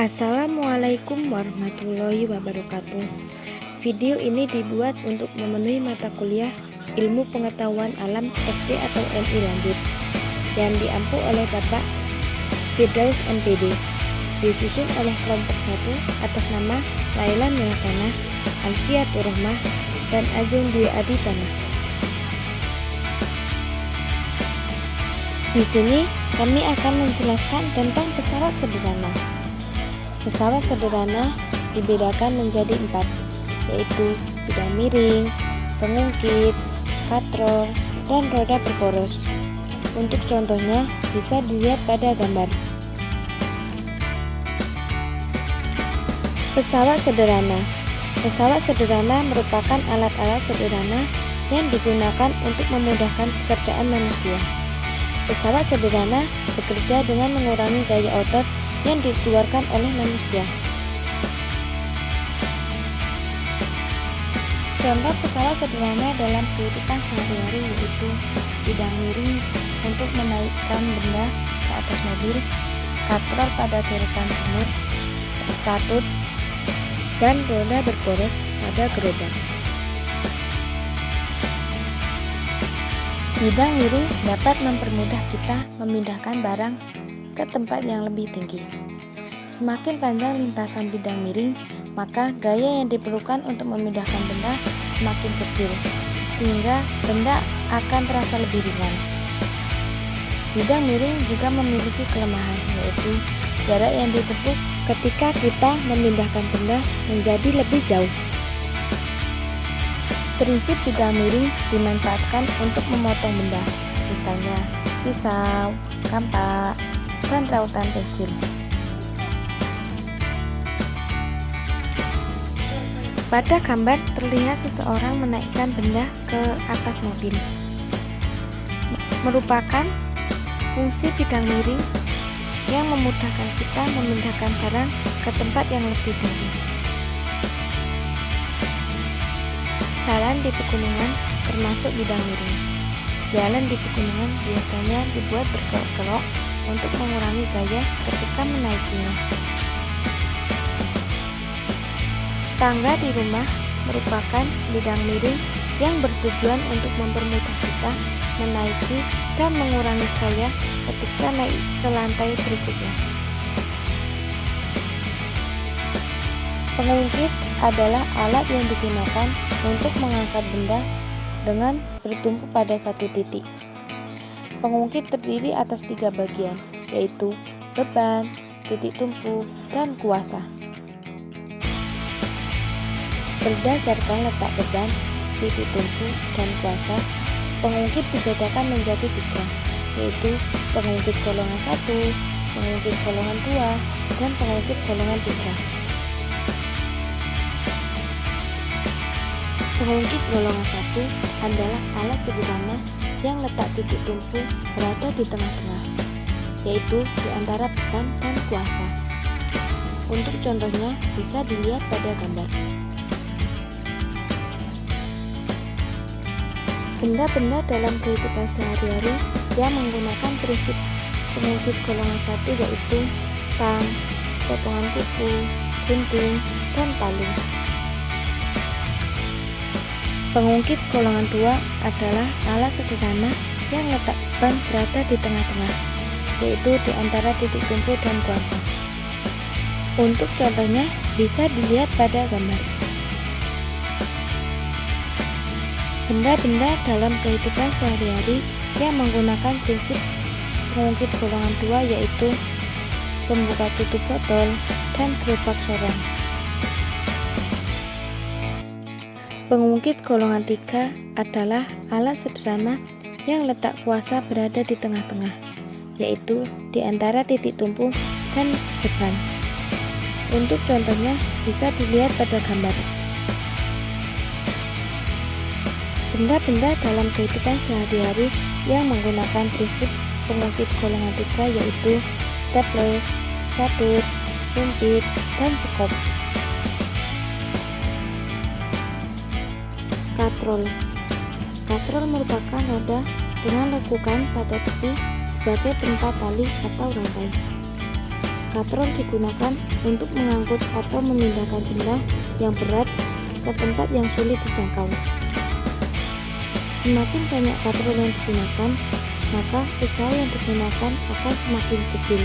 Assalamualaikum warahmatullahi wabarakatuh. Video ini dibuat untuk memenuhi mata kuliah Ilmu Pengetahuan Alam SD atau MI lanjut yang diampu oleh Bapak Firdaus MPD, disusun oleh kelompok 1 atas nama Laila Milasana, Alfiatur Rahmah, dan Ajeng Dwi Adi Tanah. Di sini kami akan menjelaskan tentang pesawat sederhana. Pesawat sederhana dibedakan menjadi 4, yaitu bidang miring, pengungkit, katrol, dan roda berporos. Untuk contohnya bisa dilihat pada gambar. Pesawat sederhana. Pesawat sederhana merupakan alat-alat sederhana yang digunakan untuk memudahkan pekerjaan manusia. Pesawat sederhana bekerja dengan mengurangi gaya otot yang dikeluarkan oleh manusia. Contoh pesawat sederhana dalam kehidupan sehari-hari yaitu bidang miring untuk menaikkan benda ke atas mobil, katrol pada deretan sumur, katut, dan roda berporos pada gerobak. Bidang miring dapat mempermudah kita memindahkan barang ke tempat yang lebih tinggi. Semakin panjang lintasan bidang miring, maka gaya yang diperlukan untuk memindahkan benda semakin kecil, sehingga benda akan terasa lebih ringan. Bidang miring juga memiliki kelemahan, yaitu jarak yang ditempuh ketika kita memindahkan benda menjadi lebih jauh. Prinsip bidang miring dimanfaatkan untuk memotong benda, misalnya pisau, kampak, dan rautan pensil. Pada gambar terlihat seseorang menaikkan benda ke atas mobil. Merupakan fungsi bidang miring yang memudahkan kita memindahkan barang ke tempat yang lebih tinggi. Jalan di pegunungan termasuk bidang miring. Jalan di pegunungan biasanya dibuat berkelok-kelok untuk mengurangi gaya ketika menaikinya. Tangga di rumah merupakan bidang miring yang bertujuan untuk mempermudah kita menaiki dan mengurangi gaya ketika naik ke lantai berikutnya. Pengungkit adalah alat yang digunakan untuk mengangkat benda dengan bertumpu pada satu titik. Pengungkit terdiri atas 3 bagian, yaitu beban, titik tumpu, dan kuasa. Berdasarkan letak beban, titik tumpu, dan kuasa, pengungkit dibedakan menjadi 3, yaitu pengungkit golongan 1, pengungkit golongan 2, dan pengungkit golongan 3. Pengungkit golongan 1 adalah alat sederhana yang letak titik tumpu berada di tengah-tengah, yaitu di antara beban dan kuasa. Untuk contohnya bisa dilihat pada gambar. Benda-benda dalam kehidupan sehari-hari yang menggunakan prinsip pengungkit golongan 1 yaitu tang, potongan kuku, gunting, dan palu. Pengungkit golongan 2 adalah alat sederhana yang letak beban berada di tengah-tengah, yaitu di antara titik tumpu dan kuasa. Untuk contohnya bisa dilihat pada gambar. Benda-benda dalam kehidupan sehari-hari yang menggunakan prinsip pengungkit golongan 2 yaitu pembuka tutup botol dan gerobak sorong. Pengungkit golongan 3 adalah alat sederhana yang letak kuasa berada di tengah-tengah, yaitu di antara titik tumpu dan beban. Untuk contohnya bisa dilihat pada gambar. Benda-benda dalam kehidupan sehari-hari yang menggunakan prinsip pengungkit golongan 3 yaitu stapler, catut, sumpit, dan sekop. Katrol. Katrol merupakan roda dengan lekukan pada tepi sebagai tempat tali atau rantai. Katrol digunakan untuk mengangkut atau memindahkan benda yang berat ke tempat yang sulit dijangkau. Semakin banyak katrol yang digunakan, maka usaha yang digunakan akan semakin kecil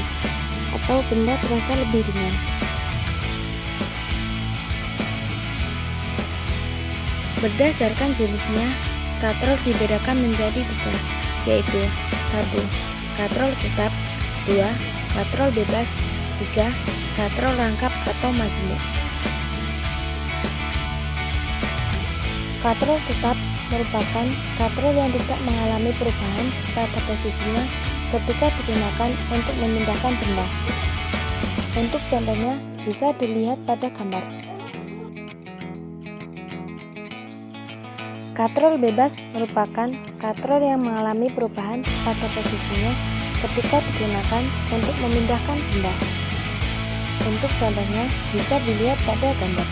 atau benda terasa lebih ringan. Berdasarkan jenisnya, katrol dibedakan menjadi 3, yaitu 1. Katrol tetap, 2. Katrol bebas, 3. Katrol rangkap atau majemuk. Katrol tetap merupakan katrol yang tidak mengalami perubahan pada posisinya ketika digunakan untuk memindahkan benda. Untuk contohnya bisa dilihat pada gambar. Katrol bebas merupakan katrol yang mengalami perubahan pada posisinya ketika digunakan untuk memindahkan benda. Untuk contohnya bisa dilihat pada gambar.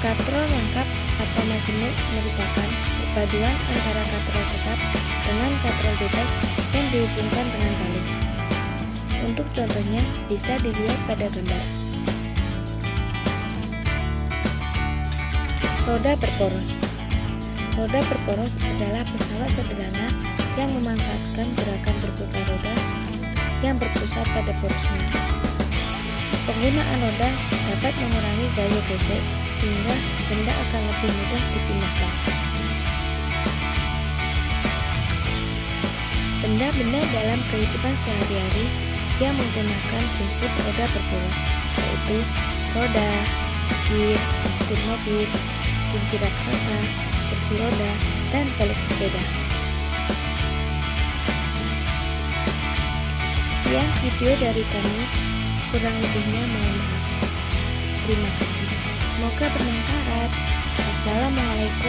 Katrol rangkap atau majemuk merupakan perpaduan antara katrol tetap dengan katrol bebas yang dihubungkan dengan tali. Untuk contohnya bisa dilihat pada gambar. Roda berporos. Roda berporos adalah pesawat sederhana yang memanfaatkan gerakan berputar roda yang berpusat pada porosnya. Penggunaan roda dapat mengurangi gaya gesek sehingga benda akan lebih mudah dipindahkan. Benda-benda dalam kehidupan sehari-hari yang menggunakan prinsip roda berporos, yaitu roda, gear, setir mobil, kunci raksasa, kursi roda, dan pelek sepeda. Sekian video dari kami, kurang lebihnya mohon maaf. Terima kasih. Semoga bermanfaat. Assalamualaikum.